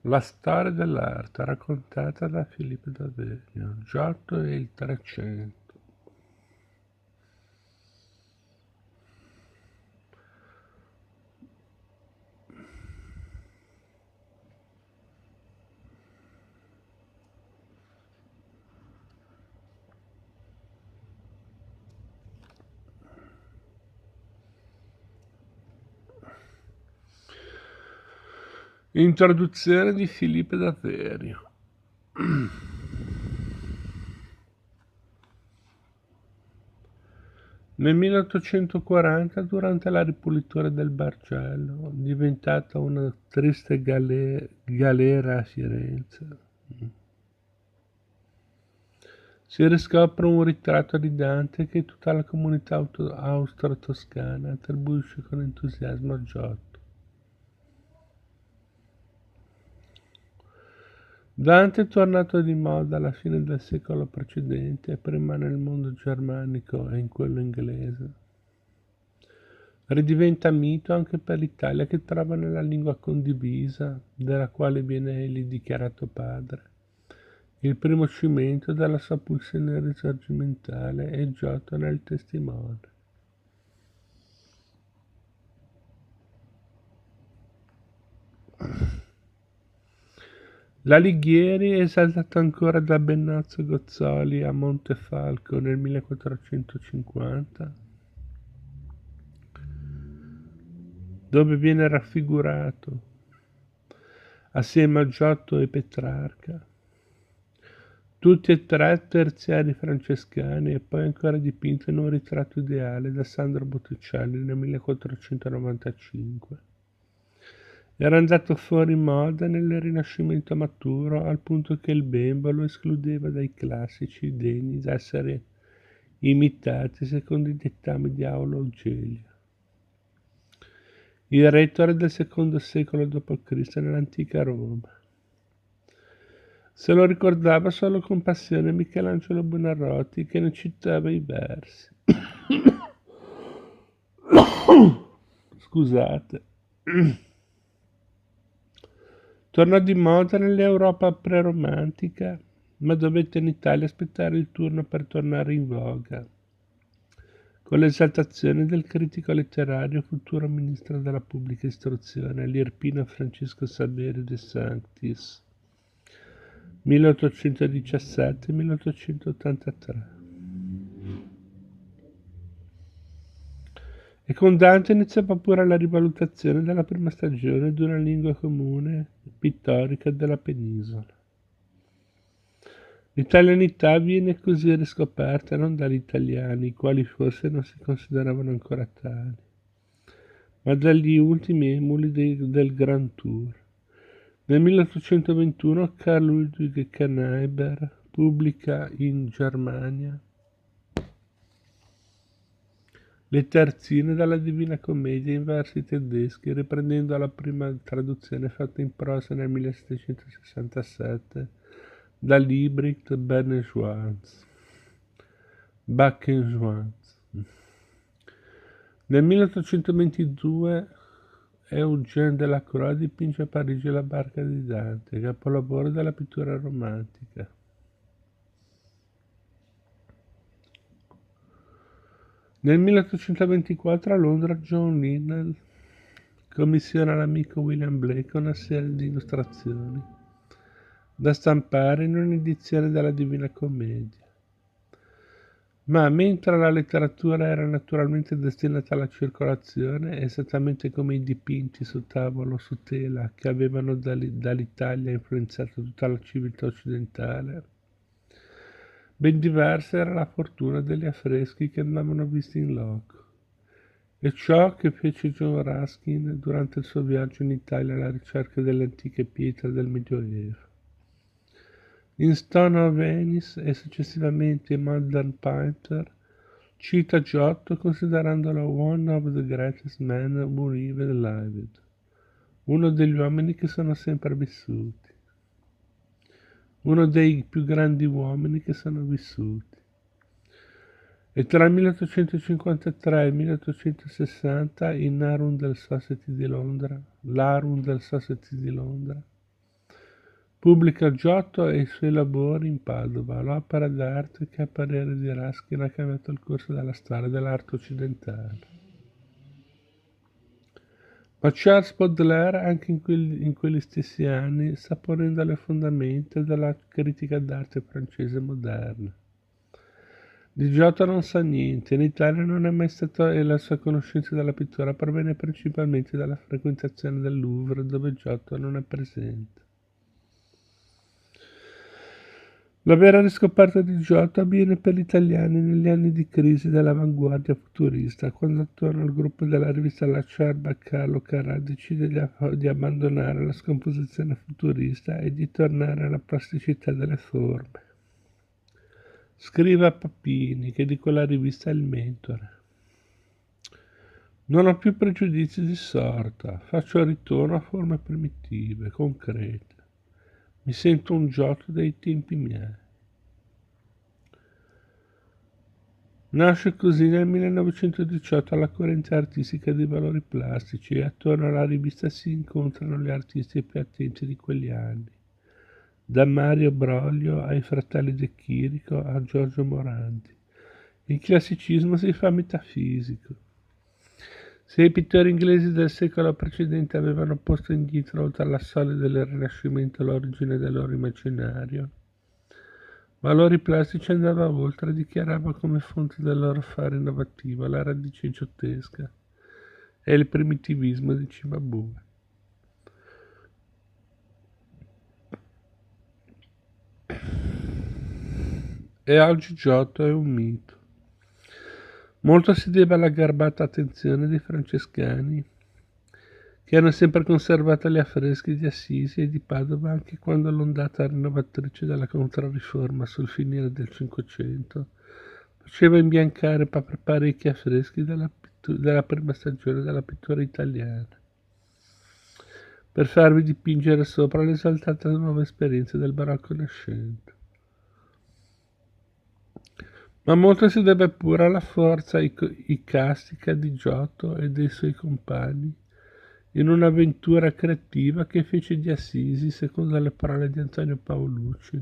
La storia dell'arte raccontata da Philippe Daverio, Giotto e il Trecento. Introduzione di Philippe Daverio. Nel 1840, durante la ripulitura del Bargello, diventata una triste galera a Firenze, si riscopre un ritratto di Dante che tutta la comunità austro-toscana attribuisce con entusiasmo a Giotto. Dante è tornato di moda alla fine del secolo precedente, prima nel mondo germanico e in quello inglese. Ridiventa mito anche per l'Italia che trova nella lingua condivisa, della quale viene egli dichiarato padre, il primo cimento della sua pulsione risorgimentale e Giotto nel testimone. L'Alighieri, esaltato ancora da Bennazzo Gozzoli a Montefalco nel 1450, dove viene raffigurato assieme a Giotto e Petrarca, tutti e tre terziari francescani, e poi ancora dipinto in un ritratto ideale da Sandro Botticelli nel 1495. Era andato fuori moda nel Rinascimento maturo, al punto che il bembo lo escludeva dai classici degni d'essere imitati secondo i dettami di Aulo Gelio, il retore del secondo secolo d.C. nell'antica Roma. Se lo ricordava solo con passione Michelangelo Buonarroti, che ne citava i versi. Scusate. Tornò di moda nell'Europa preromantica, ma dovette in Italia aspettare il turno per tornare in voga, con l'esaltazione del critico letterario futuro ministro della pubblica istruzione, l'Irpino Francesco Saverio de Sanctis, 1817-1883. E con Dante iniziava pure la rivalutazione della prima stagione di una lingua comune pittorica della penisola. L'italianità viene così riscoperta non dagli italiani, i quali forse non si consideravano ancora tali, ma dagli ultimi emuli del Grand Tour. Nel 1821 Carl Ludwig Kneiber pubblica in Germania le terzine dalla Divina Commedia in versi tedeschi, riprendendo la prima traduzione fatta in prosa nel 1767 da Liebrecht Backenschwanz. Nel 1822 Eugène Delacroix dipinge a Parigi la barca di Dante, capolavoro della pittura romantica. Nel 1824 a Londra John Linnell commissiona all'amico William Blake una serie di illustrazioni da stampare in un'edizione della Divina Commedia. Ma mentre la letteratura era naturalmente destinata alla circolazione, esattamente come i dipinti su tavolo o su tela che avevano dall'Italia influenzato tutta la civiltà occidentale, ben diversa era la fortuna degli affreschi che andavano visti in loco. E ciò che fece John Ruskin durante il suo viaggio in Italia alla ricerca delle antiche pietre del Medioevo. In Stone of Venice e successivamente in Modern Painter cita Giotto considerandolo one of the greatest men who ever lived, uno degli uomini che sono sempre vissuti, uno dei più grandi uomini che sono vissuti. E tra il 1853 e il 1860 l'Arundel Society di Londra Pubblica Giotto e i suoi lavori in Padova, l'opera d'arte che a parere di Ruskin ha cambiato il corso della storia dell'arte occidentale. Ma Charles Baudelaire, anche in quegli stessi anni, sta ponendo le fondamenta della critica d'arte francese moderna. Di Giotto non sa niente, in Italia non è mai stato e la sua conoscenza della pittura proviene principalmente dalla frequentazione del Louvre, dove Giotto non è presente. La vera riscoperta di Giotto avviene per gli italiani negli anni di crisi dell'avanguardia futurista, quando attorno al gruppo della rivista Lacerba Carlo Carrà decide di abbandonare la scomposizione futurista e di tornare alla plasticità delle forme. Scrive a Papini, che di quella rivista è il mentore. Non ho più pregiudizi di sorta, faccio ritorno a forme primitive, concrete. Mi sento un Giotto dei tempi miei. Nasce così nel 1918 la corrente artistica dei valori plastici e attorno alla rivista si incontrano gli artisti più attenti di quegli anni, da Mario Broglio ai fratelli De Chirico a Giorgio Morandi. Il classicismo si fa metafisico. Se i pittori inglesi del secolo precedente avevano posto indietro oltre alla soglia del Rinascimento l'origine del loro immaginario, Valori Plastici andava oltre e dichiarava come fonte del loro fare innovativo la radice giottesca e il primitivismo di Cimabue. E oggi Giotto è un mito. Molto si deve alla garbata attenzione dei francescani, che hanno sempre conservato gli affreschi di Assisi e di Padova anche quando l'ondata rinnovatrice della Controriforma sul finire del Cinquecento faceva imbiancare parecchi affreschi della prima stagione della pittura italiana, per farvi dipingere sopra l'esaltata nuova esperienza del barocco nascente. Ma molto si deve pure alla forza icastica di Giotto e dei suoi compagni, in un'avventura creativa che fece di Assisi, secondo le parole di Antonio Paolucci,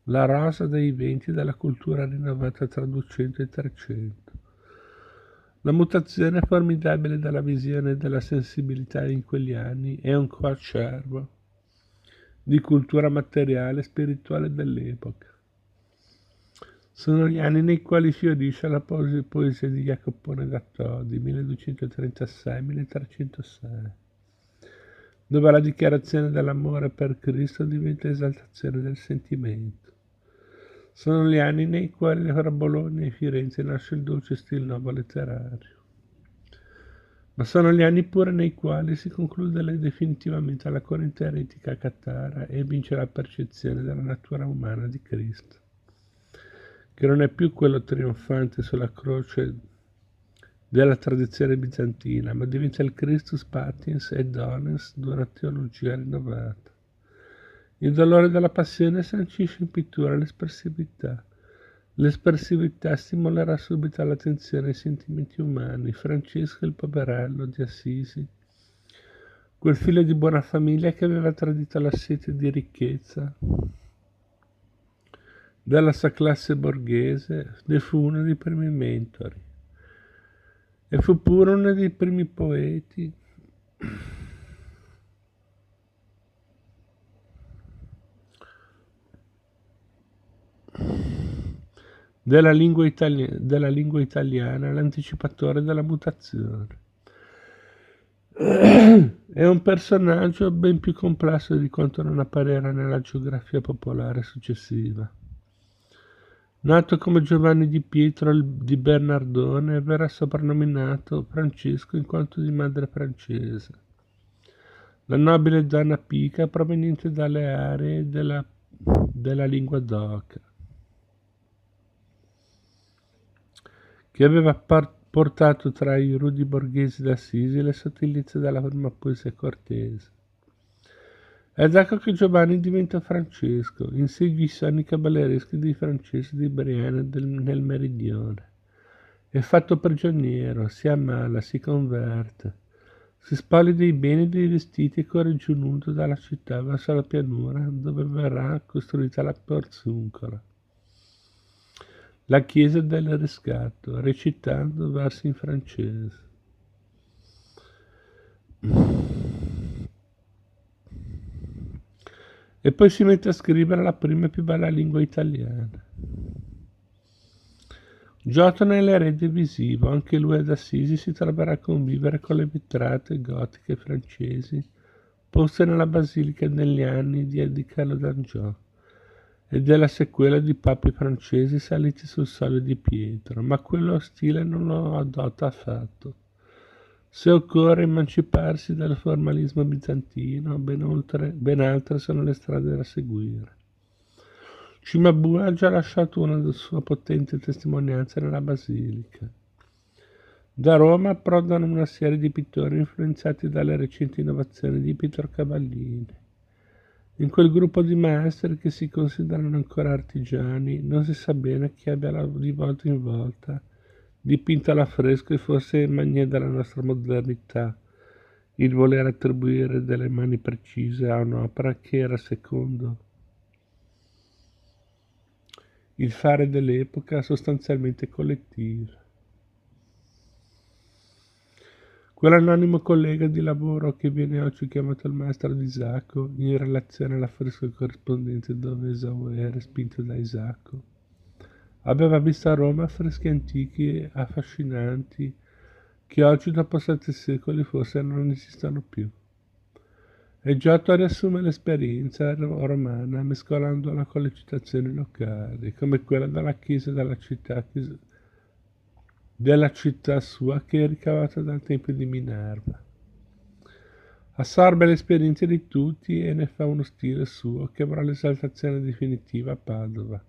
la rosa dei venti della cultura rinnovata tra 200 e 300. La mutazione formidabile della visione e della sensibilità in quegli anni è un coacervo di cultura materiale e spirituale dell'epoca. Sono gli anni nei quali fiorisce la poesia di Jacopone da Todi, 1236-1306, dove la dichiarazione dell'amore per Cristo diventa esaltazione del sentimento. Sono gli anni nei quali tra Bologna e Firenze nasce il dolce stil nuovo letterario. Ma sono gli anni pure nei quali si conclude definitivamente la corrente eretica catara e vince la percezione della natura umana di Cristo, che non è più quello trionfante sulla croce della tradizione bizantina, ma diventa il Christus patiens et donens di una teologia rinnovata. Il dolore della passione sancisce in pittura l'espressività. L'espressività stimolerà subito l'attenzione ai sentimenti umani. Francesco il poverello di Assisi, quel figlio di buona famiglia che aveva tradito la sete di ricchezza della sua classe borghese, ne fu uno dei primi mentori e fu pure uno dei primi poeti della lingua italiana, l'anticipatore della mutazione. È un personaggio ben più complesso di quanto non apparerà nella geografia popolare successiva. Nato come Giovanni di Pietro di Bernardone, verrà soprannominato Francesco in quanto di madre francese. La nobile donna Pica proveniente dalle aree della lingua d'oca, che aveva portato tra i rudi borghesi d'Assisi le sottigliezze della prima poesia cortese. Ed ecco che Giovanni diventa Francesco, insegue i sonni cavallereschi dei francesi di Brienne nel meridione. È fatto prigioniero, si ammala, si converte, Si spoglia dei beni e dei vestiti e corre giù nudo dalla città verso la pianura dove verrà costruita la Porziuncola, la chiesa del riscatto, recitando versi in francese. E poi si mette a scrivere la prima e più bella lingua italiana. Giotto nell'erede visivo, anche lui ad Assisi si troverà a convivere con le vetrate gotiche francesi poste nella basilica negli anni di Carlo d'Angiò e della sequela di papi francesi saliti sul soglio di Pietro, ma quello stile non lo adotta affatto. Se occorre emanciparsi dal formalismo bizantino, ben altre sono le strade da seguire. Cimabue ha già lasciato una sua potente testimonianza nella basilica. Da Roma approdano una serie di pittori influenzati dalle recenti innovazioni di Pietro Cavallini. In quel gruppo di maestri che si considerano ancora artigiani, non si sa bene chi abbia di volta in volta dipinto all'affresco e forse magnier della nostra modernità, il voler attribuire delle mani precise a un'opera che era secondo il fare dell'epoca sostanzialmente collettiva. Quell'anonimo collega di lavoro che viene oggi chiamato il maestro di Isacco in relazione all'affresco corrispondente dove Esau è respinto da Isacco, aveva visto a Roma affreschi antichi e affascinanti che oggi dopo 7 secoli forse non esistono più. E Giotto riassume l'esperienza romana mescolandola con le citazioni locali, come quella della chiesa della città sua che è ricavata dal tempio di Minerva. Assorbe l'esperienza di tutti e ne fa uno stile suo che avrà l'esaltazione definitiva a Padova.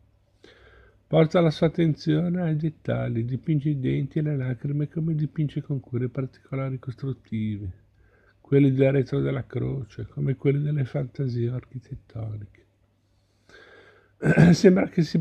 Porta la sua attenzione ai dettagli, dipinge i denti e le lacrime come dipinge con cure particolari costruttivi, quelli del retro della croce, come quelli delle fantasie architettoniche. Sembra che si